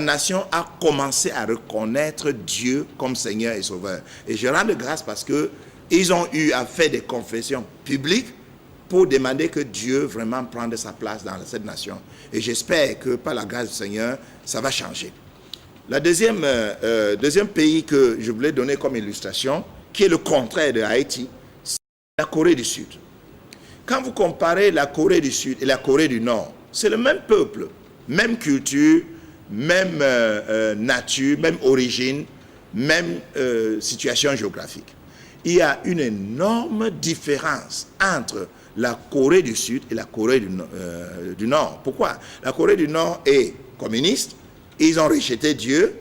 nation a commencé à reconnaître Dieu comme Seigneur et Sauveur. Et je rends grâce parce qu'ils ont eu à faire des confessions publiques pour demander que Dieu vraiment prenne sa place dans cette nation. Et j'espère que par la grâce du Seigneur, ça va changer. Le deuxième pays que je voulais donner comme illustration, qui est le contraire de Haïti, c'est la Corée du Sud. Quand vous comparez la Corée du Sud et la Corée du Nord, c'est le même peuple, même culture, même nature, même origine, même situation géographique. Il y a une énorme différence entre la Corée du Sud et la Corée du Nord. Pourquoi? La Corée du Nord est communiste, ils ont rejeté Dieu,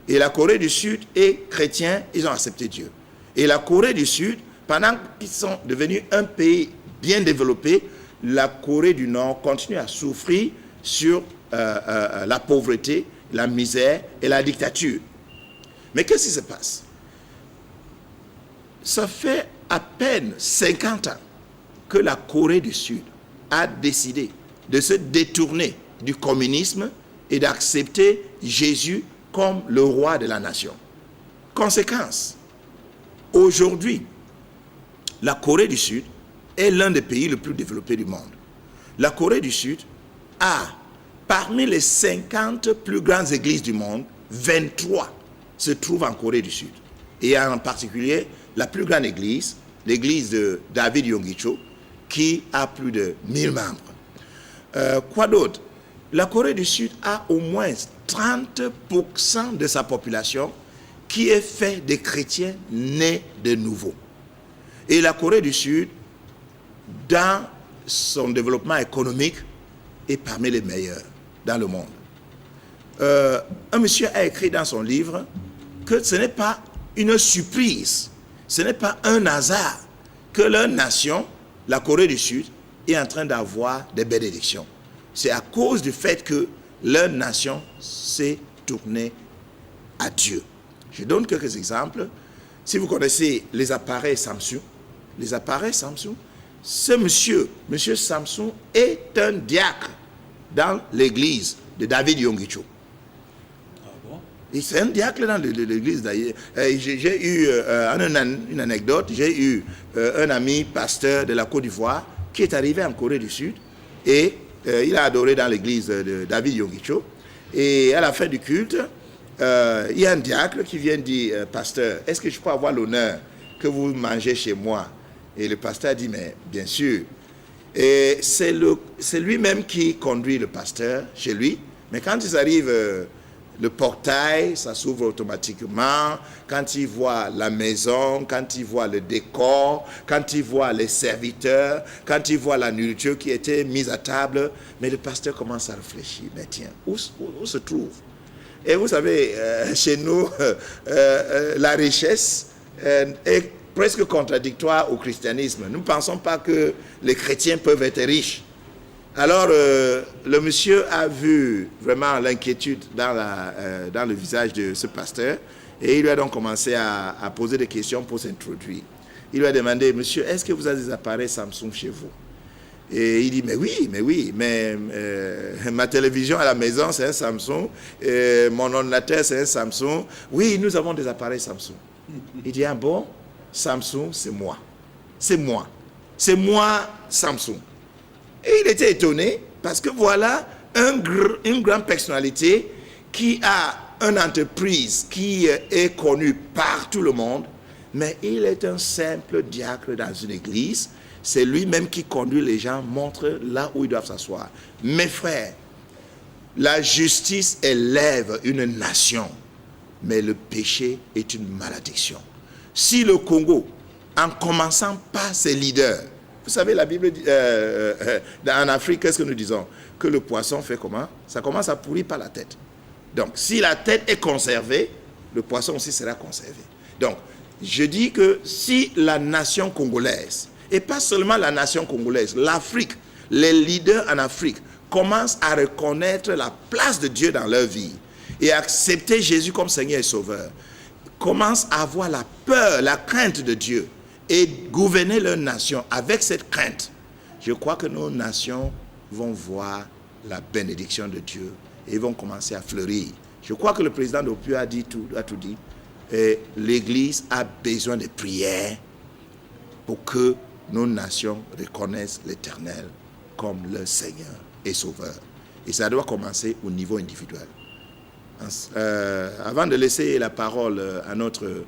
et la Corée du Sud est chrétien, ils ont accepté Dieu. Et la Corée du Sud, pendant qu'ils sont devenus un pays bien développé, la Corée du Nord continue à souffrir sur la pauvreté, la misère et la dictature. Mais qu'est-ce qui se passe? Ça fait à peine 50 ans que la Corée du Sud a décidé de se détourner du communisme et d'accepter Jésus comme le roi de la nation. Conséquence, aujourd'hui, la Corée du Sud est l'un des pays les plus développés du monde. La Corée du Sud a, parmi les 50 plus grandes églises du monde, 23 se trouvent en Corée du Sud. Et en particulier, la plus grande église, l'église de David Yonggi-cho, qui a plus de 1000 membres. Quoi d'autre? La Corée du Sud a au moins 30% de sa population qui est faite de chrétiens nés de nouveau. Et la Corée du Sud, dans son développement économique, est parmi les meilleurs dans le monde. Un monsieur a écrit dans son livre que ce n'est pas une surprise, ce n'est pas un hasard que leur nation, la Corée du Sud, est en train d'avoir des bénédictions. C'est à cause du fait que leur nation s'est tournée à Dieu. Je donne quelques exemples. Si vous connaissez les appareils Samsung, ce monsieur Samsung est un diacre dans l'église de David Yonggi-cho. C'est un diacre dans l'église d'ailleurs. J'ai eu une anecdote. J'ai eu un ami pasteur de la Côte d'Ivoire qui est arrivé en Corée du Sud et il a adoré dans l'église de David Yonggi-cho. Et à la fin du culte, il y a un diacre qui vient dire, pasteur, est-ce que je peux avoir l'honneur que vous mangez chez moi? Et le pasteur dit, mais bien sûr. Et c'est lui-même qui conduit le pasteur chez lui. Mais quand ils arrivent, le portail, ça s'ouvre automatiquement. Quand il voit la maison, quand il voit le décor, quand il voit les serviteurs, quand il voit la nourriture qui était mise à table, mais le pasteur commence à réfléchir. Mais tiens, où se trouve? Et vous savez, chez nous, la richesse est presque contradictoire au christianisme. Nous ne pensons pas que les chrétiens peuvent être riches. Alors, le monsieur a vu vraiment l'inquiétude dans le visage de ce pasteur et il lui a donc commencé à poser des questions pour s'introduire. Il lui a demandé, monsieur, est-ce que vous avez des appareils Samsung chez vous? Et il dit, mais oui, mais ma télévision à la maison, c'est un Samsung, mon ordinateur, c'est un Samsung. Oui, nous avons des appareils Samsung. Il dit, ah bon, Samsung, c'est moi. C'est moi, Samsung. Et il était étonné parce que voilà une grande personnalité qui a une entreprise qui est connue par tout le monde, mais il est un simple diacre dans une église. C'est lui-même qui conduit les gens, montre là où ils doivent s'asseoir. Mes frères, la justice élève une nation, mais le péché est une malédiction. Si le Congo, en commençant par ses leaders, vous savez, la Bible dit, en Afrique, qu'est-ce que nous disons? Que le poisson fait comment? Ça commence à pourrir par la tête. Donc, si la tête est conservée, le poisson aussi sera conservé. Donc, je dis que si la nation congolaise, et pas seulement la nation congolaise, l'Afrique, les leaders en Afrique commencent à reconnaître la place de Dieu dans leur vie et à accepter Jésus comme Seigneur et Sauveur, commencent à avoir la peur, la crainte de Dieu, et gouverner leur nation avec cette crainte, je crois que nos nations vont voir la bénédiction de Dieu et vont commencer à fleurir Je crois que le président d'OPU a tout dit. Et l'Église a besoin de prières pour que nos nations reconnaissent l'Éternel comme le Seigneur et Sauveur. Et ça doit commencer au niveau individuel. Avant de laisser la parole à notre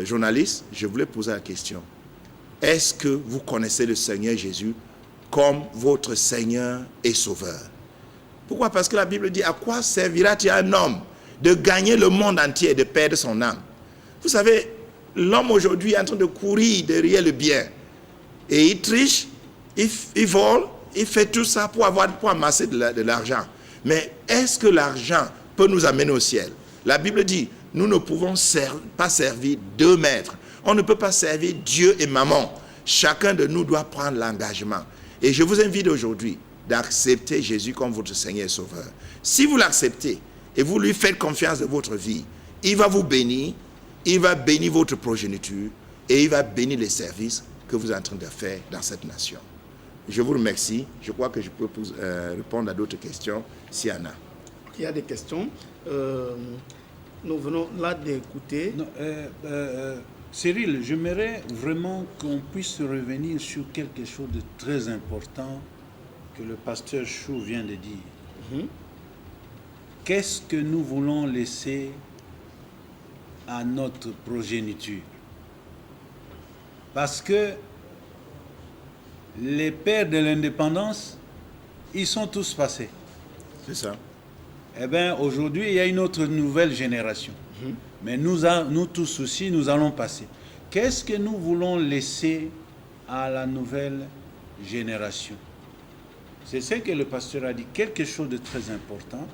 journaliste, je voulais poser la question. Est-ce que vous connaissez le Seigneur Jésus comme votre Seigneur et Sauveur? Pourquoi? Parce que la Bible dit, à quoi servira-t-il à un homme de gagner le monde entier et de perdre son âme? Vous savez, l'homme aujourd'hui est en train de courir derrière le bien. Et il triche, il vole, il fait tout ça pour amasser de l'argent. Mais est-ce que l'argent peut nous amener au ciel? La Bible dit, nous ne pouvons pas servir deux maîtres. On ne peut pas servir Dieu et maman. Chacun de nous doit prendre l'engagement. Et je vous invite aujourd'hui d'accepter Jésus comme votre Seigneur et Sauveur. Si vous l'acceptez et vous lui faites confiance de votre vie, il va vous bénir, il va bénir votre progéniture et il va bénir les services que vous êtes en train de faire dans cette nation. Je vous remercie. Je crois que je peux répondre à d'autres questions s'il y en a. Il y a des questions. Nous venons là d'écouter. Cyril, j'aimerais vraiment qu'on puisse revenir sur quelque chose de très important que le pasteur Chou vient de dire. Qu'est-ce que nous voulons laisser à notre progéniture? Parce que les pères de l'indépendance, ils sont tous passés. C'est ça. Eh bien, aujourd'hui, il y a une autre nouvelle génération. Mais nous tous aussi, nous allons passer. Qu'est-ce que nous voulons laisser à la nouvelle génération? C'est ce que le pasteur a dit, quelque chose de très important.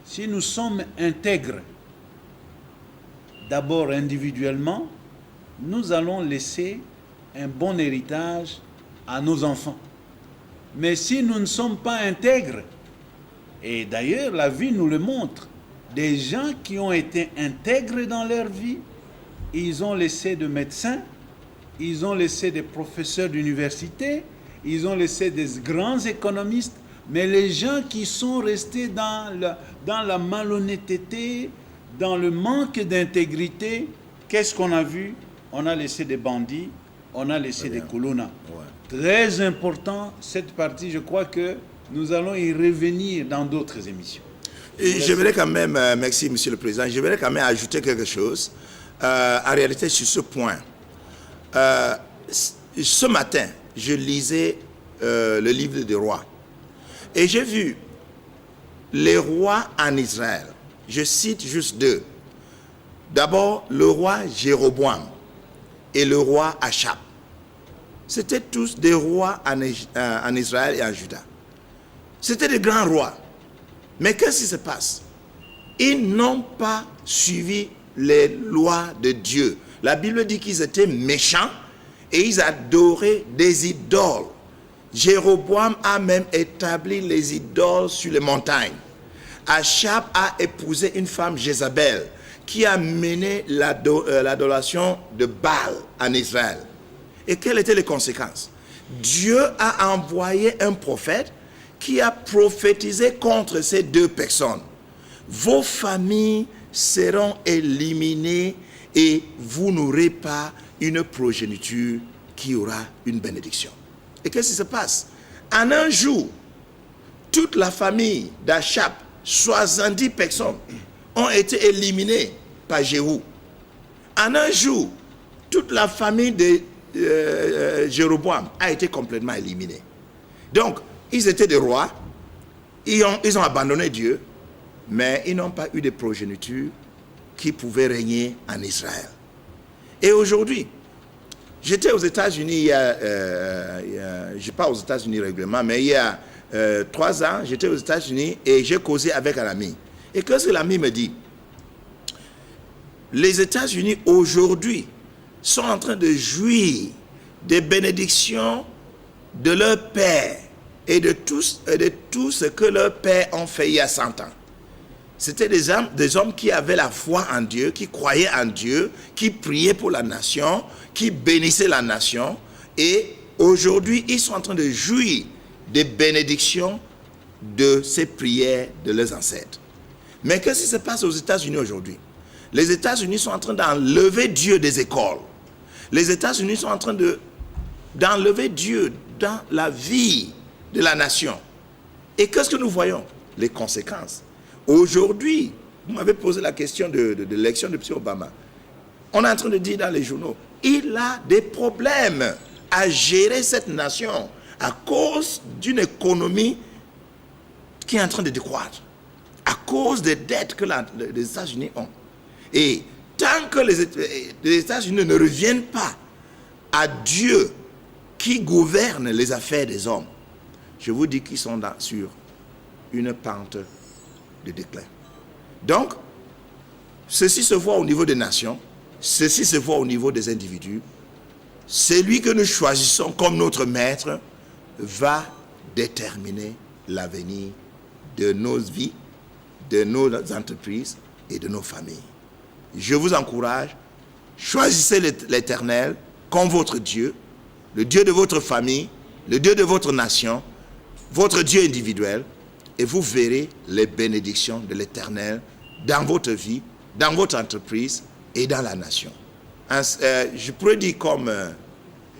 Si nous sommes intègres, d'abord individuellement, nous allons laisser un bon héritage à nos enfants. Mais si nous ne sommes pas intègres, et d'ailleurs la vie nous le montre, des gens qui ont été intègres dans leur vie, ils ont laissé des médecins, ils ont laissé des professeurs d'université, ils ont laissé des grands économistes, mais les gens qui sont restés dans la malhonnêteté, dans le manque d'intégrité, qu'est-ce qu'on a vu? On a laissé des bandits, on a laissé des colonnas. Ouais. Très important, cette partie, je crois que nous allons y revenir dans d'autres émissions. Et j'aimerais quand même, merci Monsieur le Président, j'aimerais quand même ajouter quelque chose, en réalité sur ce point. Ce matin, je lisais le livre des rois et j'ai vu les rois en Israël. Je cite juste deux. D'abord, le roi Jéroboam et le roi Achab. C'était tous des rois en Israël et en Juda. C'était des grands rois. Mais qu'est-ce qui se passe? Ils n'ont pas suivi les lois de Dieu. La Bible dit qu'ils étaient méchants et ils adoraient des idoles. Jéroboam a même établi les idoles sur les montagnes. Achab a épousé une femme Jézabel qui a mené l'adoration de Baal en Israël. Et quelles étaient les conséquences? Dieu a envoyé un prophète qui a prophétisé contre ces deux personnes. Vos familles seront éliminées et vous n'aurez pas une progéniture qui aura une bénédiction. Et qu'est-ce qui se passe? En un jour, toute la famille d'Achab, 70 personnes, ont été éliminées par Jéhu. En un jour, toute la famille de Jéroboam a été complètement éliminée. Donc, ils étaient des rois, ils ont abandonné Dieu, mais ils n'ont pas eu de progéniture qui pouvait régner en Israël. Et aujourd'hui, j'étais aux États-Unis, je ne suis pas aux États-Unis régulièrement, mais il y a 3 ans, j'étais aux États-Unis et j'ai causé avec un ami. Et qu'est-ce que l'ami me dit? Les États-Unis aujourd'hui sont en train de jouir des bénédictions de leur père et de tout ce que leurs pères ont fait il y a 100 ans. C'était des hommes qui avaient la foi en Dieu, qui croyaient en Dieu, qui priaient pour la nation, qui bénissaient la nation. Et aujourd'hui, ils sont en train de jouir des bénédictions de ces prières de leurs ancêtres. Mais qu'est-ce qui se passe aux États-Unis aujourd'hui? Les États-Unis sont en train d'enlever Dieu des écoles. Les États-Unis sont en train d'enlever Dieu dans la vie de la nation. Et qu'est-ce que nous voyons? Les conséquences. Aujourd'hui, vous m'avez posé la question de l'élection de M. Obama. On est en train de dire dans les journaux, il a des problèmes à gérer cette nation à cause d'une économie qui est en train de décroître, à cause des dettes que les États-Unis ont. Et tant que les États-Unis ne reviennent pas à Dieu qui gouverne les affaires des hommes, je vous dis qu'ils sont sur une pente de déclin. Donc, ceci se voit au niveau des nations, ceci se voit au niveau des individus. Celui que nous choisissons comme notre maître va déterminer l'avenir de nos vies, de nos entreprises et de nos familles. Je vous encourage, choisissez l'Éternel comme votre Dieu, le Dieu de votre famille, le Dieu de votre nation, votre Dieu individuel, et vous verrez les bénédictions de l'Éternel dans votre vie, dans votre entreprise et dans la nation. Je pourrais dire comme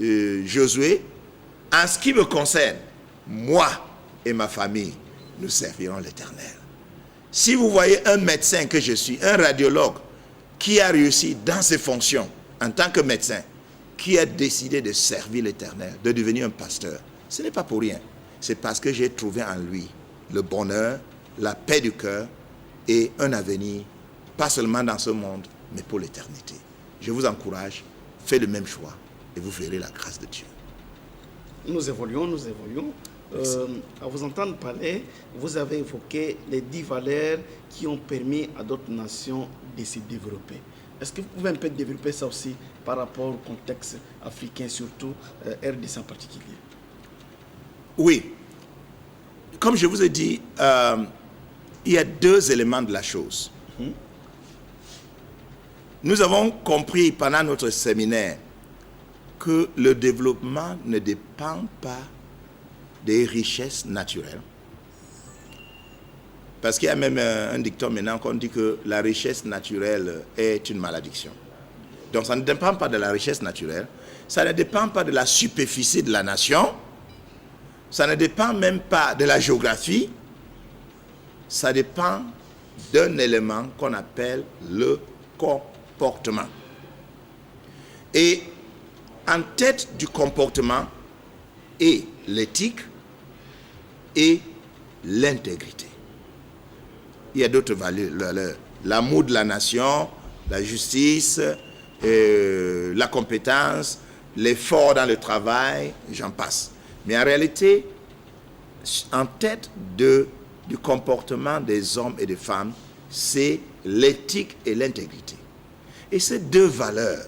Josué, en ce qui me concerne, moi et ma famille, nous servirons l'Éternel. Si vous voyez un médecin que je suis, un radiologue, qui a réussi dans ses fonctions en tant que médecin, qui a décidé de servir l'Éternel, de devenir un pasteur, ce n'est pas pour rien. C'est parce que j'ai trouvé en lui le bonheur, la paix du cœur et un avenir, pas seulement dans ce monde, mais pour l'éternité. Je vous encourage, faites le même choix et vous verrez la grâce de Dieu. Nous évoluons. À vous entendre parler, vous avez évoqué les 10 valeurs qui ont permis à d'autres nations de se développer. Est-ce que vous pouvez un peu développer ça aussi par rapport au contexte africain, surtout RDC en particulier? Oui. Comme je vous ai dit, il y a 2 éléments de la chose. Nous avons compris pendant notre séminaire que le développement ne dépend pas des richesses naturelles. Parce qu'il y a même un dicton maintenant qu'on dit que la richesse naturelle est une malédiction. Donc ça ne dépend pas de la richesse naturelle, ça ne dépend pas de la superficie de la nation, ça ne dépend même pas de la géographie, ça dépend d'un élément qu'on appelle le comportement. Et en tête du comportement est l'éthique et l'intégrité. Il y a d'autres valeurs. L'amour de la nation, la justice, la compétence, l'effort dans le travail, j'en passe. Mais en réalité, en tête du comportement des hommes et des femmes, c'est l'éthique et l'intégrité. Et ces 2 valeurs,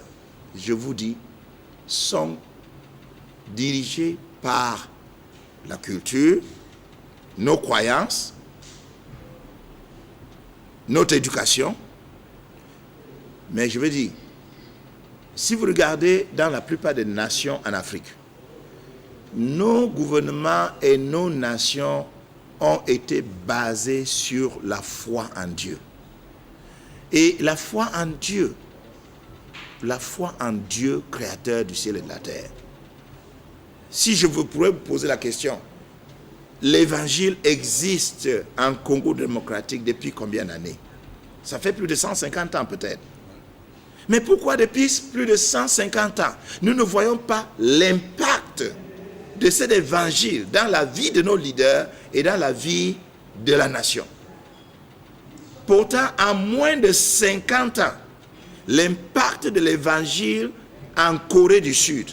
je vous dis, sont dirigées par la culture, nos croyances, notre éducation. Mais je veux dire, si vous regardez dans la plupart des nations en Afrique, nos gouvernements et nos nations ont été basés sur la foi en Dieu. Et la foi en Dieu créateur du ciel et de la terre. Si je pourrais vous poser la question, l'évangile existe en Congo démocratique depuis combien d'années? Ça fait plus de 150 ans peut-être. Mais pourquoi depuis plus de 150 ans, nous ne voyons pas l'impact de cet évangile dans la vie de nos leaders et dans la vie de la nation? Pourtant, en moins de 50 ans, l'impact de l'évangile en Corée du Sud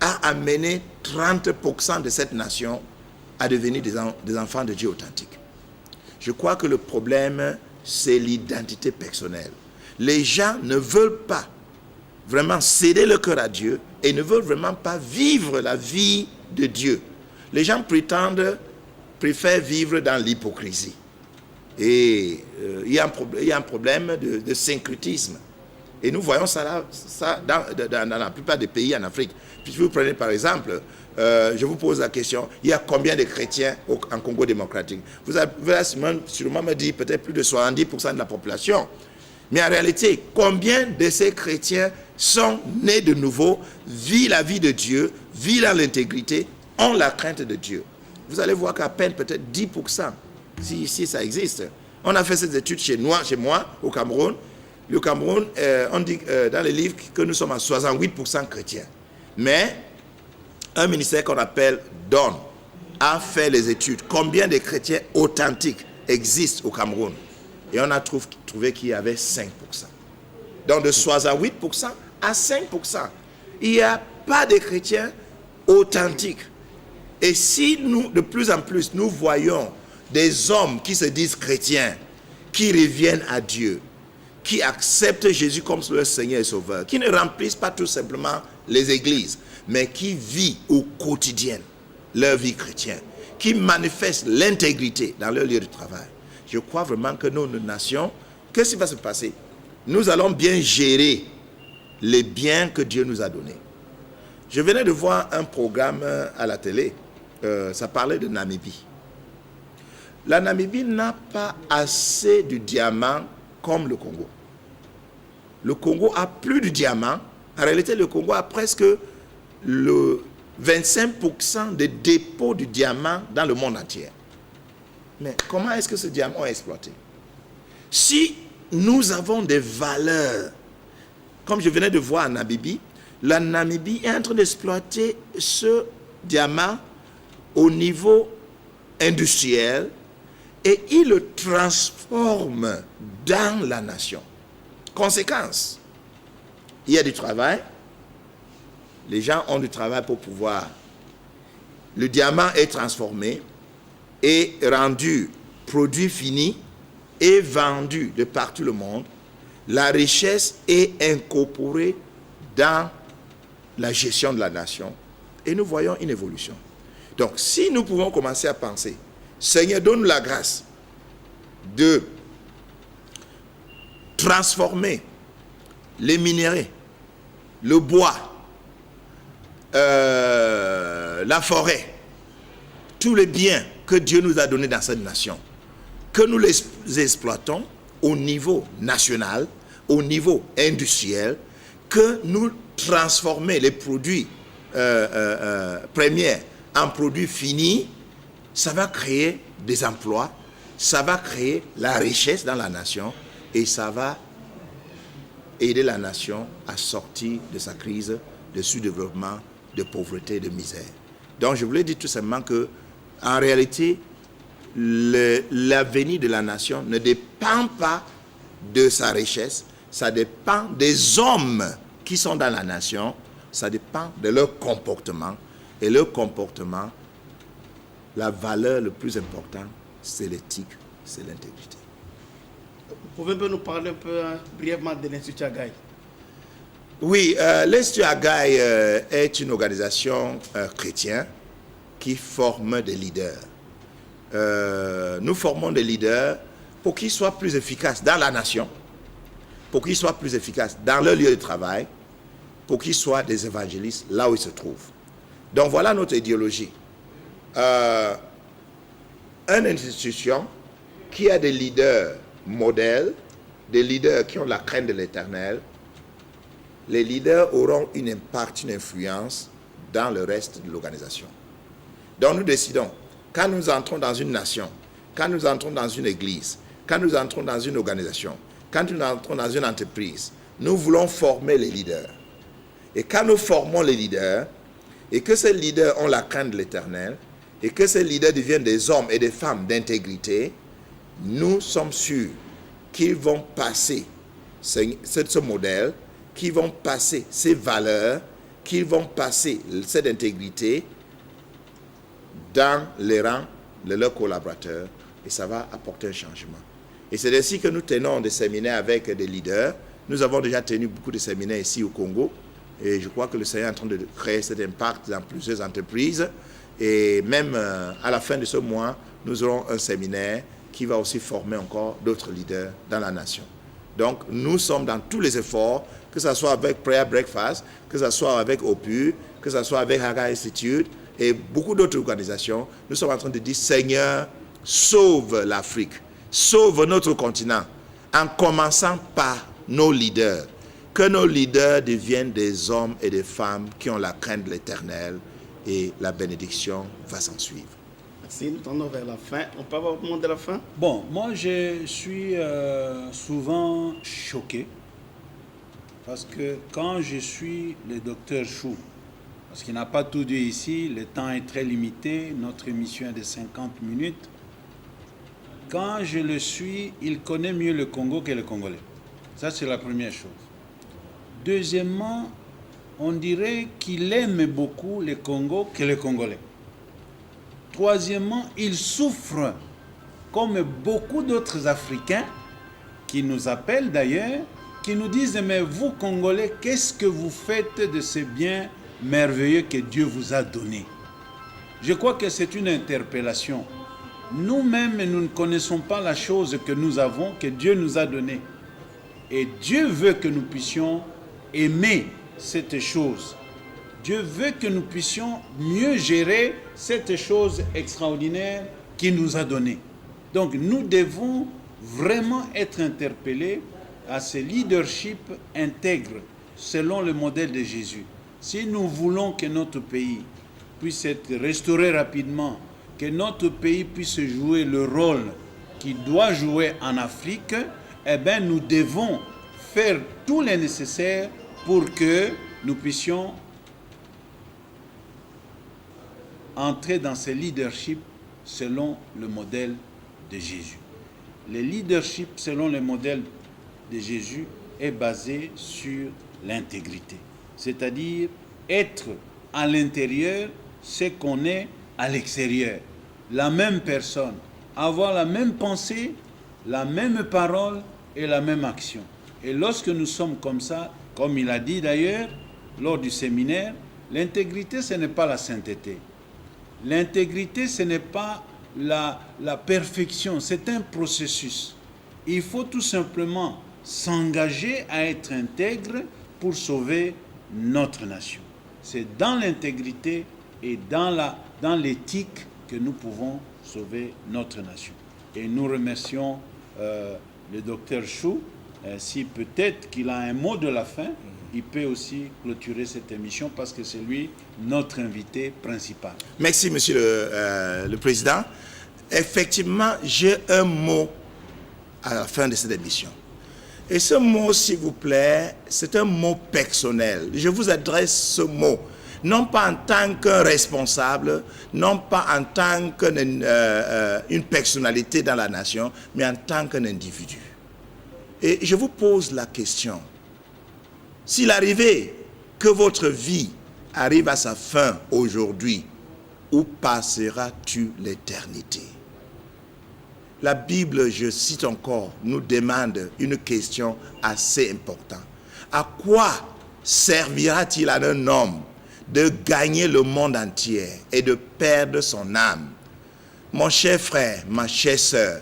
a amené 30% de cette nation à devenir des enfants de Dieu authentiques. Je crois que le problème, c'est l'identité personnelle. Les gens ne veulent pas vraiment céder le cœur à Dieu et ne veulent vraiment pas vivre la vie de Dieu. Les gens préfèrent vivre dans l'hypocrisie. Et il y a un problème de syncrétisme. Et nous voyons ça dans la plupart des pays en Afrique. Puis vous prenez par exemple je vous pose la question, il y a combien de chrétiens en Congo démocratique? Vous allez sûrement me dire peut-être plus de 70% de la population. Mais en réalité, combien de ces chrétiens sont nés de nouveau, vivent la vie de Dieu, vivent dans l'intégrité, ont la crainte de Dieu? Vous allez voir qu'à peine peut-être 10%, si ça existe. On a fait ces études chez moi, au Cameroun. Le Cameroun, on dit dans les livres que nous sommes à 68% chrétiens. Mais un ministère qu'on appelle DON a fait les études. Combien de chrétiens authentiques existent au Cameroun? Et on a trouvé qu'il y avait 5%. Donc de 68% à 5%. Il n'y a pas de chrétiens authentiques. Et si nous, de plus en plus, nous voyons des hommes qui se disent chrétiens, qui reviennent à Dieu, qui acceptent Jésus comme leur Seigneur et Sauveur, qui ne remplissent pas tout simplement les églises, mais qui vivent au quotidien leur vie chrétienne, qui manifestent l'intégrité dans leur lieu de travail. Je crois vraiment que nos nations, qu'est-ce qui va se passer? Nous allons bien gérer les biens que Dieu nous a donnés. Je venais de voir un programme à la télé, ça parlait de Namibie. La Namibie n'a pas assez de diamants comme le Congo. Le Congo a plus de diamants. En réalité, le Congo a presque le 25% des dépôts de diamants dans le monde entier. Mais comment est-ce que ce diamant est exploité? Si nous avons des valeurs, comme je venais de voir en Namibie, la Namibie est en train d'exploiter ce diamant au niveau industriel et il le transforme dans la nation. Conséquence, il y a du travail, les gens ont du travail pour pouvoir. Le diamant est transformé et rendu produit fini et vendu de partout le monde. La richesse est incorporée dans la gestion de la nation et nous voyons une évolution. Donc, si nous pouvons commencer à penser, Seigneur, donne-nous la grâce de transformer les minéraux, le bois, la forêt, tous les biens que Dieu nous a donnés dans cette nation, que nous les exploitons au niveau national, au niveau industriel, que nous transformons les produits premiers en produits finis, ça va créer des emplois, ça va créer la richesse dans la nation et ça va aider la nation à sortir de sa crise de sous-développement, de pauvreté, de misère. Donc je voulais dire tout simplement que en réalité, l'avenir de la nation ne dépend pas de sa richesse, ça dépend des hommes qui sont dans la nation, ça dépend de leur comportement. Et leur comportement, la valeur le plus importante, c'est l'éthique, c'est l'intégrité. Vous pouvez nous parler un peu brièvement de l'Institut Agaï? Oui, l'Institut Agaï est une organisation chrétienne qui forme des leaders. Nous formons des leaders pour qu'ils soient plus efficaces dans la nation, pour qu'ils soient plus efficaces dans leur lieu de travail, pour qu'ils soient des évangélistes là où ils se trouvent. Donc voilà notre idéologie. Une institution qui a des leaders modèles, des leaders qui ont la crainte de l'Éternel, les leaders auront une impact, une influence dans le reste de l'organisation. Donc nous décidons, quand nous entrons dans une nation, quand nous entrons dans une église, quand nous entrons dans une organisation, quand nous entrons dans une entreprise, nous voulons former les leaders. Et quand nous formons les leaders, et que ces leaders ont la crainte de l'Éternel, et que ces leaders deviennent des hommes et des femmes d'intégrité, nous sommes sûrs qu'ils vont passer ce modèle, qu'ils vont passer ces valeurs, qu'ils vont passer cette intégrité dans les rangs de leurs collaborateurs, et ça va apporter un changement. Et c'est ainsi que nous tenons des séminaires avec des leaders. Nous avons déjà tenu beaucoup de séminaires ici au Congo, et je crois que le Seigneur est en train de créer cet impact dans plusieurs entreprises. Et même à la fin de ce mois, nous aurons un séminaire qui va aussi former encore d'autres leaders dans la nation. Donc, nous sommes dans tous les efforts, que ce soit avec Prayer Breakfast, que ce soit avec OPU, que ce soit avec Haga Institute, et beaucoup d'autres organisations, nous sommes en train de dire, Seigneur, sauve l'Afrique, sauve notre continent, en commençant par nos leaders. Que nos leaders deviennent des hommes et des femmes qui ont la crainte de l'Éternel, et la bénédiction va s'en suivre. Merci, nous tournons vers la fin. On peut avoir le mot de la fin? Bon, moi je suis souvent choqué parce que quand je suis le docteur Chou, parce qu'il n'a pas tout dit ici, le temps est très limité, notre émission est de 50 minutes. Quand je le suis, il connaît mieux le Congo que les Congolais. Ça, c'est la première chose. Deuxièmement, on dirait qu'il aime beaucoup le Congo que les Congolais. Troisièmement, il souffre comme beaucoup d'autres Africains qui nous appellent d'ailleurs, qui nous disent « Mais vous, Congolais, qu'est-ce que vous faites de ce bien merveilleux que Dieu vous a donné ?» Je crois que c'est une interpellation. Nous-mêmes, nous ne connaissons pas la chose que nous avons, que Dieu nous a donnée. Et Dieu veut que nous puissions aimer cette chose. Dieu veut que nous puissions mieux gérer cette chose extraordinaire qu'il nous a donnée. Donc nous devons vraiment être interpellés à ce leadership intègre selon le modèle de Jésus. Si nous voulons que notre pays puisse être restauré rapidement, que notre pays puisse jouer le rôle qu'il doit jouer en Afrique, eh bien nous devons faire tout le nécessaire pour que nous puissions entrer dans ce leadership selon le modèle de Jésus. Le leadership selon le modèle de Jésus est basé sur l'intégrité, c'est-à-dire être à l'intérieur ce qu'on est à l'extérieur, la même personne, avoir la même pensée, la même parole et la même action. Et lorsque nous sommes comme ça, comme il a dit d'ailleurs lors du séminaire, l'intégrité ce n'est pas la sainteté. L'intégrité ce n'est pas la perfection, c'est un processus. Il faut tout simplement s'engager à être intègre pour sauver notre nation. C'est dans l'intégrité et dans l'éthique que nous pouvons sauver notre nation. Et nous remercions le docteur Chou. Si peut-être qu'il a un mot de la fin, il peut aussi clôturer cette émission parce que c'est lui notre invité principal. Merci, Monsieur le Président. Effectivement, j'ai un mot à la fin de cette émission. Et ce mot, s'il vous plaît, c'est un mot personnel. Je vous adresse ce mot, non pas en tant qu'un responsable, non pas en tant qu'une personnalité dans la nation, mais en tant qu'un individu. Et je vous pose la question. S'il arrivait que votre vie arrive à sa fin aujourd'hui, où passeras-tu l'éternité? La Bible, je cite encore, nous demande une question assez importante. À quoi servira-t-il à un homme de gagner le monde entier et de perdre son âme? Mon cher frère, ma chère sœur,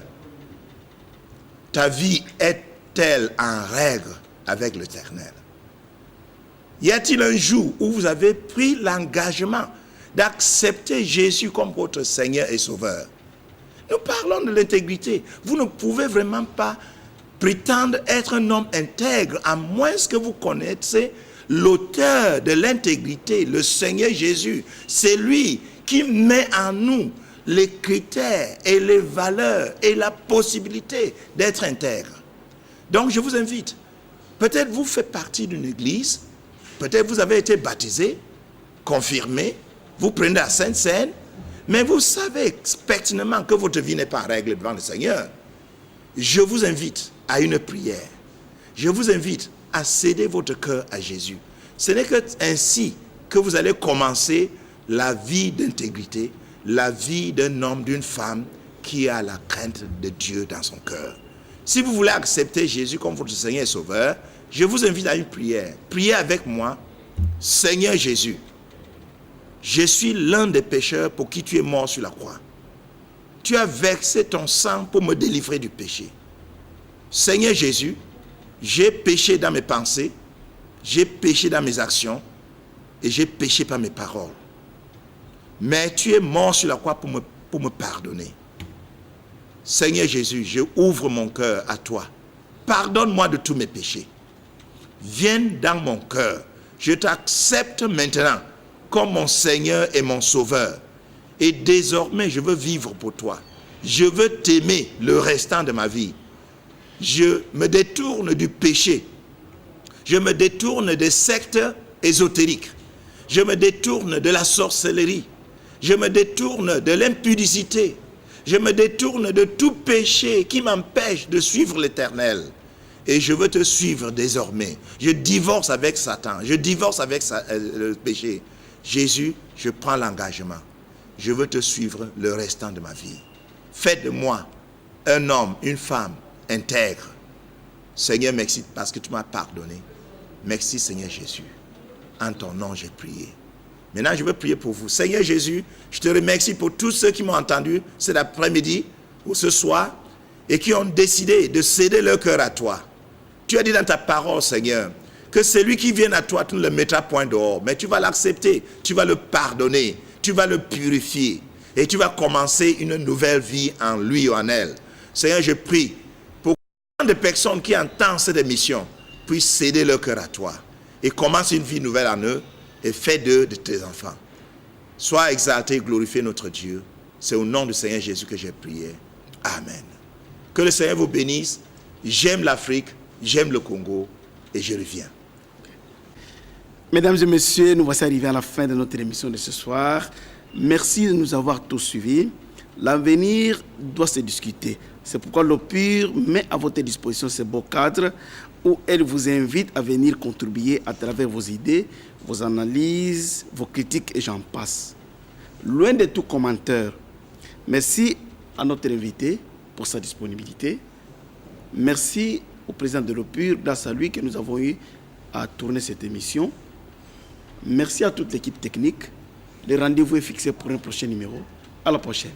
ta vie est-elle en règle avec l'Éternel? Y a-t-il un jour où vous avez pris l'engagement d'accepter Jésus comme votre Seigneur et Sauveur? Nous parlons de l'intégrité. Vous ne pouvez vraiment pas prétendre être un homme intègre à moins que vous connaissiez l'auteur de l'intégrité, le Seigneur Jésus. C'est lui qui met en nous les critères et les valeurs et la possibilité d'être intègre. Donc je vous invite, peut-être vous faites partie d'une église, peut-être vous avez été baptisé, confirmé, vous prenez la Sainte Seine, mais vous savez pertinemment que votre vie n'est pas en règle devant le Seigneur. Je vous invite à une prière. Je vous invite à céder votre cœur à Jésus. Ce n'est que ainsi que vous allez commencer la vie d'intégrité, la vie d'un homme, d'une femme qui a la crainte de Dieu dans son cœur. Si vous voulez accepter Jésus comme votre Seigneur et Sauveur, je vous invite à une prière. Priez avec moi. Seigneur Jésus, je suis l'un des pécheurs pour qui tu es mort sur la croix. Tu as versé ton sang pour me délivrer du péché. Seigneur Jésus, j'ai péché dans mes pensées, j'ai péché dans mes actions et j'ai péché par mes paroles. mais tu es mort sur la croix pour me pardonner. Seigneur Jésus, je ouvre mon cœur à toi. Pardonne-moi de tous mes péchés. Viens dans mon cœur. Je t'accepte maintenant comme mon Seigneur et mon Sauveur. Et désormais, je veux vivre pour toi. Je veux t'aimer le restant de ma vie. Je me détourne du péché. Je me détourne des sectes ésotériques. Je me détourne de la sorcellerie. Je me détourne de l'impudicité. Je me détourne de tout péché qui m'empêche de suivre l'Éternel. Et je veux te suivre désormais. Je divorce avec Satan. Je divorce avec le péché. Jésus, je prends l'engagement. Je veux te suivre le restant de ma vie. Fais de moi un homme, une femme intègre. Seigneur, merci parce que tu m'as pardonné. Merci Seigneur Jésus. En ton nom, j'ai prié. Maintenant, je veux prier pour vous. Seigneur Jésus, je te remercie pour tous ceux qui m'ont entendu cet après-midi ou ce soir et qui ont décidé de céder leur cœur à toi. Tu as dit dans ta parole, Seigneur, que celui qui vient à toi, tu ne le mettras point dehors, mais tu vas l'accepter, tu vas le pardonner, tu vas le purifier et tu vas commencer une nouvelle vie en lui ou en elle. Seigneur, je prie pour que de personnes qui entendent cette émission puissent céder leur cœur à toi et commencent une vie nouvelle en eux et fais d'eux de tes enfants. Sois exalté et glorifié notre Dieu. C'est au nom du Seigneur Jésus que j'ai prié. Amen. Que le Seigneur vous bénisse. J'aime l'Afrique, j'aime le Congo et je reviens. Mesdames et messieurs, nous voici arrivés à la fin de notre émission de ce soir. Merci de nous avoir tous suivis. L'avenir doit se discuter. C'est pourquoi l'OPUR met à votre disposition ce beau cadre où elle vous invite à venir contribuer à travers vos idées, vos analyses, vos critiques et j'en passe. Loin de tout commentaire, merci à notre invité pour sa disponibilité. Merci au président de l'OPUR, grâce à lui que nous avons eu à tourner cette émission. Merci à toute l'équipe technique. Le rendez-vous est fixé pour un prochain numéro. À la prochaine.